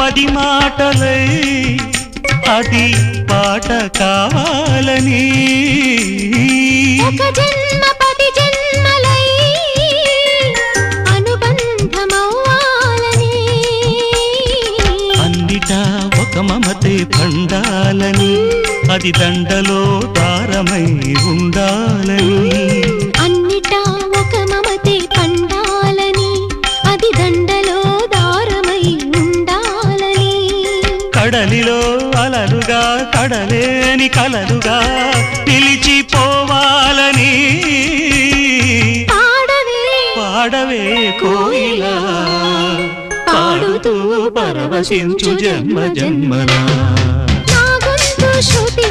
పది మాటలై అది పాట కావాలని ఒక జన్మ పది జన్మలై అనుబంధమవ్వాలని అన్నిటా ఒక మమతే పండాలని అది దండలో దారమై ఉండాలని అన్నిటా ఒక మమతే పండాలని అది దండలో దారమై ఉండాలని కడలిలో అలలుగా కడలేని కలలుగా నిలిచిపోవాలని పాడవే కోయిలా పాడుతూ పరవశించు జన్మ జన్మలా నా గొంతు శృతి